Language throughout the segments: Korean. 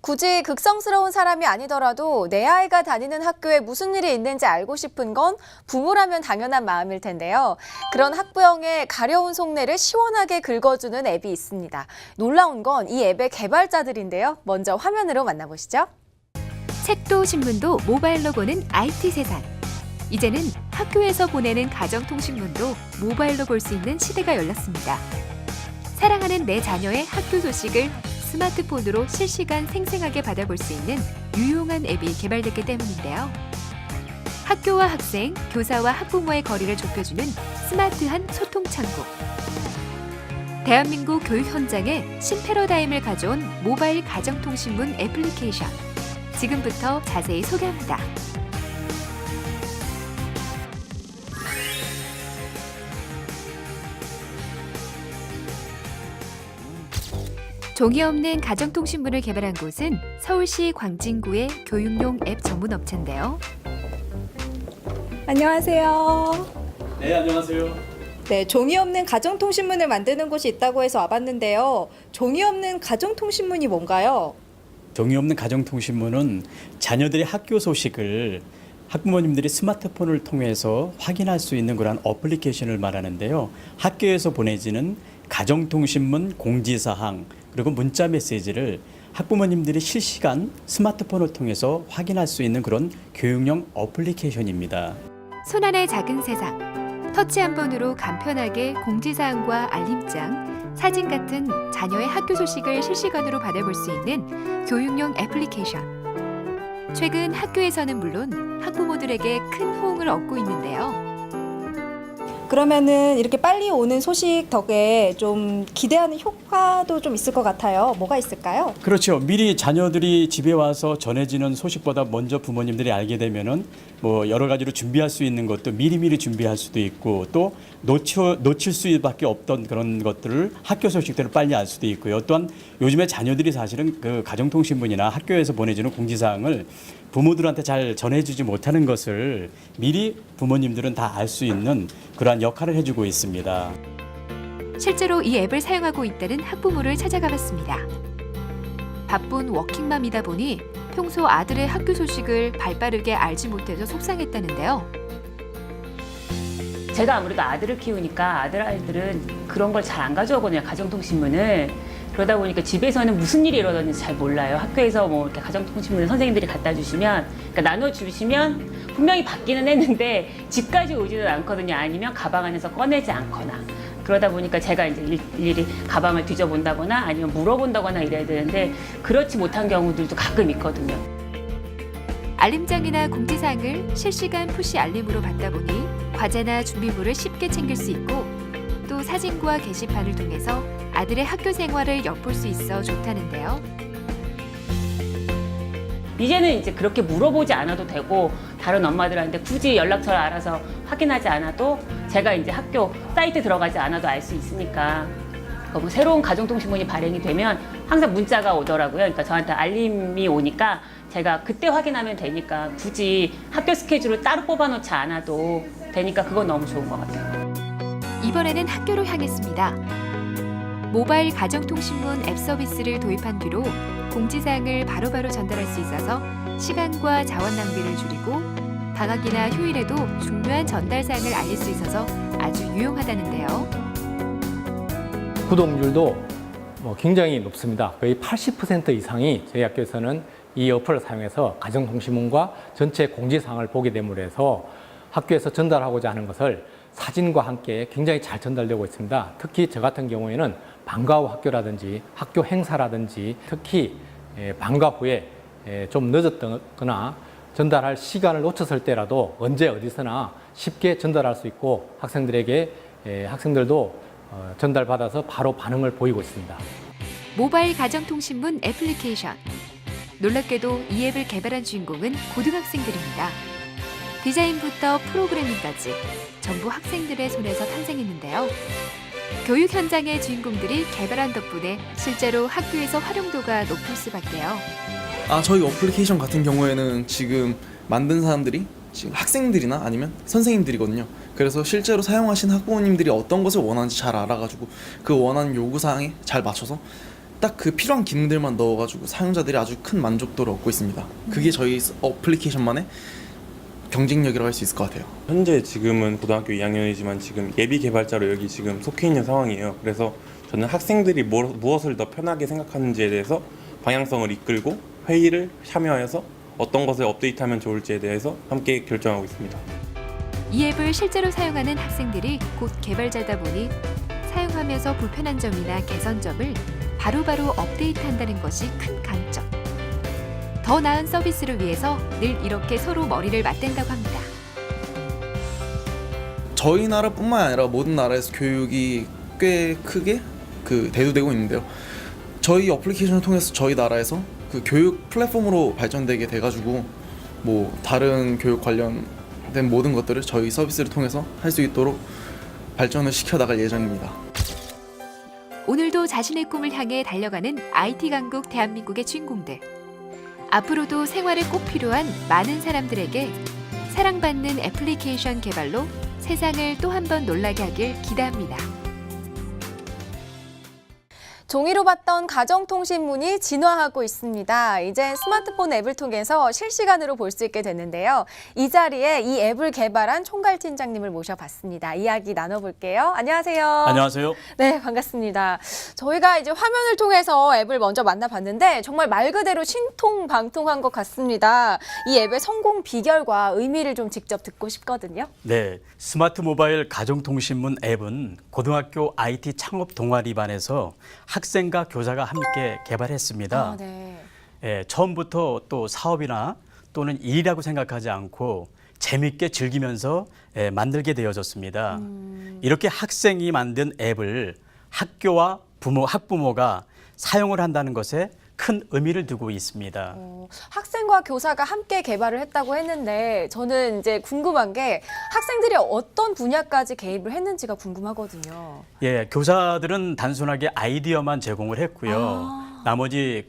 굳이 극성스러운 사람이 아니더라도 내 아이가 다니는 학교에 무슨 일이 있는지 알고 싶은 건 부모라면 당연한 마음일 텐데요. 그런 학부형의 가려운 속내를 시원하게 긁어주는 앱이 있습니다. 놀라운 건 이 앱의 개발자들인데요. 먼저 화면으로 만나보시죠. 책도 신문도 모바일로 보는 IT 세상. 이제는 학교에서 보내는 가정통신문도 모바일로 볼 수 있는 시대가 열렸습니다. 사랑하는 내 자녀의 학교 소식을 스마트폰으로 실시간 생생하게 받아볼 수 있는 유용한 앱이 개발됐기 때문인데요. 학교와 학생, 교사와 학부모의 거리를 좁혀주는 스마트한 소통 창구. 대한민국 교육 현장에 신패러다임을 가져온 모바일 가정통신문 애플리케이션. 지금부터 자세히 소개합니다. 종이 없는 가정통신문을 개발한 곳은 서울시 광진구의 교육용 앱 전문 업체인데요. 안녕하세요. 네, 안녕하세요. 네, 종이 없는 가정통신문을 만드는 곳이 있다고 해서 와봤는데요. 종이 없는 가정통신문이 뭔가요? 종이 없는 가정통신문은 자녀들의 학교 소식을 학부모님들이 스마트폰을 통해서 확인할 수 있는 그런 어플리케이션을 말하는데요. 학교에서 보내지는 가정통신문 공지사항 그리고 문자 메시지를 학부모님들이 실시간 스마트폰을 통해서 확인할 수 있는 그런 교육용 어플리케이션입니다. 손안의 작은 세상. 터치 한 번으로 간편하게 공지사항과 알림장, 사진 같은 자녀의 학교 소식을 실시간으로 받아볼 수 있는 교육용 애플리케이션. 최근 학교에서는 물론 학부모들에게 큰 호응을 얻고 있는데요. 그러면은 이렇게 빨리 오는 소식 덕에 좀 기대하는 효과도 좀 있을 것 같아요. 뭐가 있을까요? 그렇죠. 미리 자녀들이 집에 와서 전해지는 소식보다 먼저 부모님들이 알게 되면은 뭐 여러 가지로 준비할 수 있는 것도 미리미리 준비할 수도 있고 또 놓칠 수밖에 없던 그런 것들을 학교 소식들을 빨리 알 수도 있고요. 또한 요즘에 자녀들이 사실은 그 가정통신문이나 학교에서 보내주는 공지사항을 부모들한테 잘 전해주지 못하는 것을 미리 부모님들은 다 알 수 있는 그러한 역할을 해주고 있습니다. 실제로 이 앱을 사용하고 있다는 학부모를 찾아가 봤습니다. 바쁜 워킹맘이다 보니 평소 아들의 학교 소식을 발빠르게 알지 못해서 속상했다는데요. 제가 아무래도 아들을 키우니까 아이들은 그런 걸 잘 안 가져오거든요, 가정통신문을. 그러다 보니까 집에서는 무슨 일이 일어나는지 잘 몰라요. 학교에서 뭐 이렇게 가정통신문을 선생님들이 갖다 주시면, 그러니까 나눠주시면 분명히 받기는 했는데 집까지 오지는 않거든요. 아니면 가방 안에서 꺼내지 않거나. 그러다 보니까 제가 이제 일일이 가방을 뒤져본다거나 아니면 물어본다거나 이래야 되는데 그렇지 못한 경우들도 가끔 있거든요. 알림장이나 공지사항을 실시간 푸시 알림으로 받다 보니 과제나 준비물을 쉽게 챙길 수 있고 또 사진과 게시판을 통해서 아들의 학교 생활을 엿볼 수 있어 좋다는데요. 이제는 이제 그렇게 물어보지 않아도 되고 다른 엄마들한테 굳이 연락처를 알아서 확인하지 않아도 제가 이제 학교 사이트 들어가지 않아도 알 수 있으니까 뭐 새로운 가정통신문이 발행이 되면 항상 문자가 오더라고요. 그러니까 저한테 알림이 오니까 제가 그때 확인하면 되니까 굳이 학교 스케줄을 따로 뽑아놓지 않아도 되니까 그건 너무 좋은 것 같아요. 이번에는 학교로 향했습니다. 모바일 가정통신문 앱 서비스를 도입한 뒤로 공지사항을 바로바로 전달할 수 있어서 시간과 자원 낭비를 줄이고 방학이나 휴일에도 중요한 전달사항을 알릴 수 있어서 아주 유용하다는데요. 구독률도 굉장히 높습니다. 거의 80% 이상이 저희 학교에서는 이 어플을 사용해서 가정통신문과 전체 공지사항을 보게 됨으로 해서 학교에서 전달하고자 하는 것을 사진과 함께 굉장히 잘 전달되고 있습니다. 특히 저 같은 경우에는 방과 후 학교라든지 학교 행사라든지 특히 방과 후에 좀 늦었거나 전달할 시간을 놓쳤을 때라도 언제 어디서나 쉽게 전달할 수 있고 학생들도 전달받아서 바로 반응을 보이고 있습니다. 모바일 가정통신문 애플리케이션. 놀랍게도 이 앱을 개발한 주인공은 고등학생들입니다. 디자인부터 프로그래밍까지 전부 학생들의 손에서 탄생했는데요. 교육 현장의 주인공들이 개발한 덕분에 실제로 학교에서 활용도가 높을 수밖에요. 저희 어플리케이션 같은 경우에는 지금 만든 사람들이 지금 학생들이나 아니면 선생님들이거든요. 그래서 실제로 사용하신 학부모님들이 어떤 것을 원하는지 잘 알아가지고 그 원하는 요구사항에 잘 맞춰서 딱 그 필요한 기능들만 넣어가지고 사용자들이 아주 큰 만족도를 얻고 있습니다. 그게 저희 어플리케이션만의 경쟁력이라고 할 수 있을 것 같아요. 현재 지금은 고등학교 2학년이지만 지금 예비 개발자로 여기 지금 속해 있는 상황이에요. 그래서 저는 학생들이 무엇을 더 편하게 생각하는지에 대해서 방향성을 이끌고 회의를 참여해서 어떤 것을 업데이트하면 좋을지에 대해서 함께 결정하고 있습니다. 이 앱을 실제로 사용하는 학생들이 곧 개발자다 보니 사용하면서 불편한 점이나 개선점을 바로바로 업데이트한다는 것이 큰 강점. 더 나은 서비스를 위해서 늘 이렇게 서로 머리를 맞댄다고 합니다. 저희 나라뿐만 아니라 모든 나라에서 교육이 꽤 크게 대두되고 있는데요. 저희 어플리케이션을 통해서 저희 나라에서 그 교육 플랫폼으로 발전되게 돼가지고 뭐 다른 교육 관련된 모든 것들을 저희 서비스를 통해서 할 수 있도록 발전을 시켜나갈 예정입니다. 오늘도 자신의 꿈을 향해 달려가는 IT 강국 대한민국의 주인공들. 앞으로도 생활에 꼭 필요한 많은 사람들에게 사랑받는 애플리케이션 개발로 세상을 또 한 번 놀라게 하길 기대합니다. 종이로 봤던 가정통신문이 진화하고 있습니다. 이제 스마트폰 앱을 통해서 실시간으로 볼 수 있게 됐는데요. 이 자리에 이 앱을 개발한 총괄팀장님을 모셔봤습니다. 이야기 나눠볼게요. 안녕하세요. 안녕하세요. 네, 반갑습니다. 저희가 이제 화면을 통해서 앱을 먼저 만나봤는데 정말 말 그대로 신통방통한 것 같습니다. 이 앱의 성공 비결과 의미를 좀 직접 듣고 싶거든요. 네, 스마트 모바일 가정통신문 앱은 고등학교 IT 창업 동아리반에서 학생과 교사가 함께 개발했습니다. 네. 예, 처음부터 또 사업이나 또는 일이라고 생각하지 않고 재밌게 즐기면서 만들게 되어졌습니다. 이렇게 학생이 만든 앱을 학교와 학부모가 사용을 한다는 것에 큰 의미를 두고 있습니다. 학생과 교사가 함께 개발을 했다고 했는데 저는 이제 궁금한 게 학생들이 어떤 분야까지 개입을 했는지가 궁금하거든요. 예, 교사들은 단순하게 아이디어만 제공을 했고요. 나머지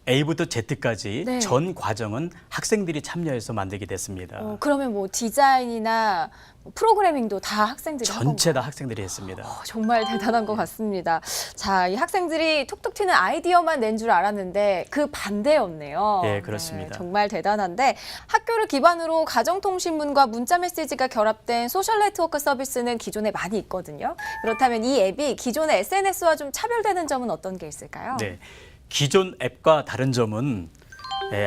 A부터 Z까지 네. 전 과정은 학생들이 참여해서 만들게 됐습니다. 그러면 뭐 디자인이나 프로그래밍도 다 학생들이 한 전체 다 건가요? 학생들이 했습니다. 정말 대단한 것 같습니다. 자, 이 학생들이 툭툭 튀는 아이디어만 낸 줄 알았는데 그 반대였네요. 예, 그렇습니다. 네, 정말 대단한데 학교를 기반으로 가정통신문과 문자메시지가 결합된 소셜 네트워크 서비스는 기존에 많이 있거든요. 그렇다면 이 앱이 기존의 SNS와 좀 차별되는 점은 어떤 게 있을까요? 네, 기존 앱과 다른 점은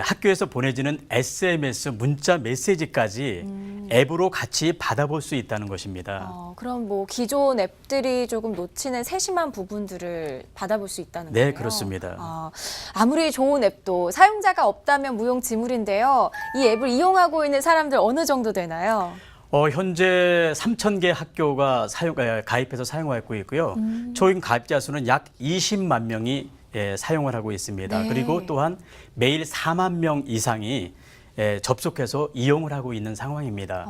학교에서 보내지는 SMS, 문자 메시지까지 앱으로 같이 받아볼 수 있다는 것입니다. 그럼 뭐 기존 앱들이 조금 놓치는 세심한 부분들을 받아볼 수 있다는 거예요? 네, 그렇습니다. 아무리 좋은 앱도 사용자가 없다면 무용지물인데요. 이 앱을 이용하고 있는 사람들 어느 정도 되나요? 현재 3,000개 학교가 가입해서 사용하고 있고요. 총 가입자 수는 약 20만 명이 사용을 하고 있습니다. 네. 그리고 또한 매일 4만 명 이상이 접속해서 이용을 하고 있는 상황입니다.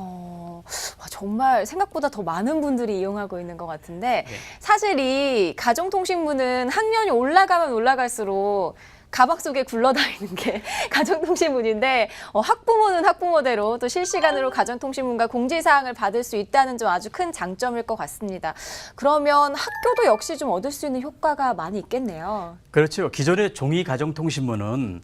정말 생각보다 더 많은 분들이 이용하고 있는 것 같은데 네. 사실 이 가정통신문은 학년이 올라가면 올라갈수록 가방 속에 굴러다니는 게 가정통신문인데 학부모는 학부모대로 또 실시간으로 가정통신문과 공지사항을 받을 수 있다는 점 아주 큰 장점일 것 같습니다. 그러면 학교도 역시 좀 얻을 수 있는 효과가 많이 있겠네요. 그렇죠. 기존의 종이 가정통신문은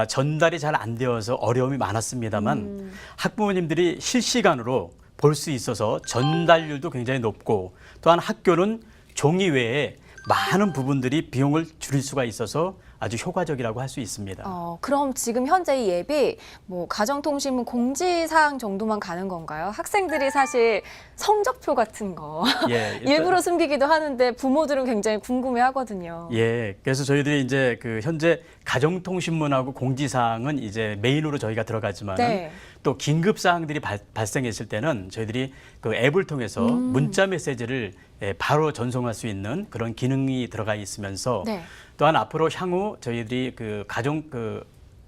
전달이 잘 안 되어서 어려움이 많았습니다만 학부모님들이 실시간으로 볼 수 있어서 전달률도 굉장히 높고 또한 학교는 종이 외에 많은 부분들이 비용을 줄일 수가 있어서 아주 효과적이라고 할 수 있습니다. 그럼 지금 현재 이 앱이 뭐 가정통신문 공지사항 정도만 가는 건가요? 학생들이 사실 성적표 같은 거 예, 일부러 숨기기도 하는데 부모들은 굉장히 궁금해하거든요. 예, 그래서 저희들이 이제 현재 가정통신문하고 공지사항은 이제 메인으로 저희가 들어가지만 네. 또 긴급 사항들이 발생했을 때는 저희들이 그 앱을 통해서 문자 메시지를 바로 전송할 수 있는 그런 기능이 들어가 있으면서 네. 또한 앞으로 향후 저희들이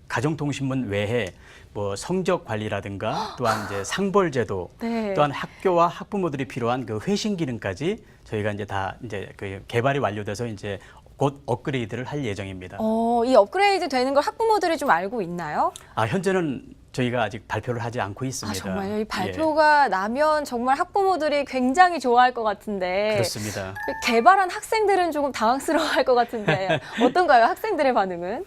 가정통신문 외에 뭐 성적 관리라든가 또한 이제 상벌제도 네. 또한 학교와 학부모들이 필요한 그 회신 기능까지 저희가 이제 다 이제 개발이 완료돼서 이제 곧 업그레이드를 할 예정입니다. 이 업그레이드 되는 걸 학부모들이 좀 알고 있나요? 현재는 저희가 아직 발표를 하지 않고 있습니다. 아, 정말요? 이 예, 발표가 나면 정말 학부모들이 굉장히 좋아할 것 같은데 그렇습니다. 개발한 학생들은 조금 당황스러워할 것 같은데 어떤가요? 학생들의 반응은?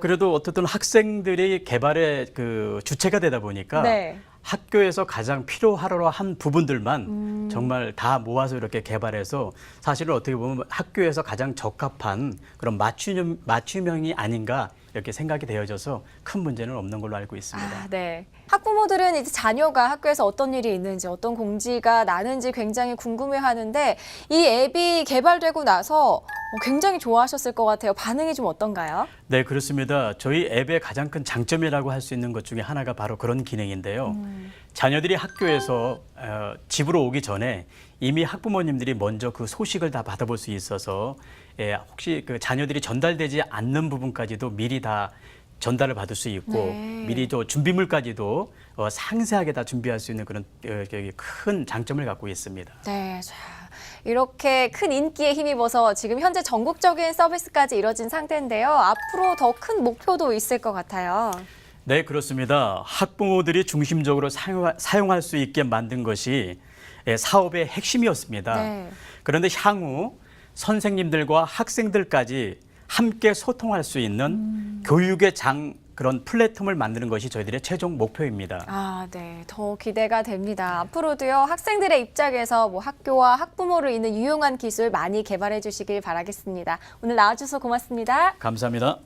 그래도 어떻든 학생들이 개발의 그 주체가 되다 보니까 네. 학교에서 가장 필요하러 한 부분들만 정말 다 모아서 이렇게 개발해서 사실은 어떻게 보면 학교에서 가장 적합한 그런 맞춤형이 아닌가 이렇게 생각이 되어져서 큰 문제는 없는 걸로 알고 있습니다. 아, 네. 학부모들은 이제 자녀가 학교에서 어떤 일이 있는지 어떤 공지가 나는지 굉장히 궁금해하는데 이 앱이 개발되고 나서 굉장히 좋아하셨을 것 같아요. 반응이 좀 어떤가요? 네, 그렇습니다. 저희 앱의 가장 큰 장점이라고 할 수 있는 것 중에 하나가 바로 그런 기능인데요. 자녀들이 학교에서 집으로 오기 전에 이미 학부모님들이 먼저 그 소식을 다 받아볼 수 있어서 혹시 그 자녀들이 전달되지 않는 부분까지도 미리 다 전달을 받을 수 있고 네. 미리 또 준비물까지도 상세하게 다 준비할 수 있는 그런 큰 장점을 갖고 있습니다. 네. 자, 이렇게 큰 인기에 힘입어서 지금 현재 전국적인 서비스까지 이뤄진 상태인데요. 앞으로 더 큰 목표도 있을 것 같아요. 네, 그렇습니다. 학부모들이 중심적으로 사용할 수 있게 만든 것이 사업의 핵심이었습니다. 네. 그런데 향후 선생님들과 학생들까지 함께 소통할 수 있는 교육의 그런 플랫폼을 만드는 것이 저희들의 최종 목표입니다. 아, 네. 더 기대가 됩니다. 앞으로도요, 학생들의 입장에서 뭐 학교와 학부모를 잇는 유용한 기술 많이 개발해 주시길 바라겠습니다. 오늘 나와주셔서 고맙습니다. 감사합니다.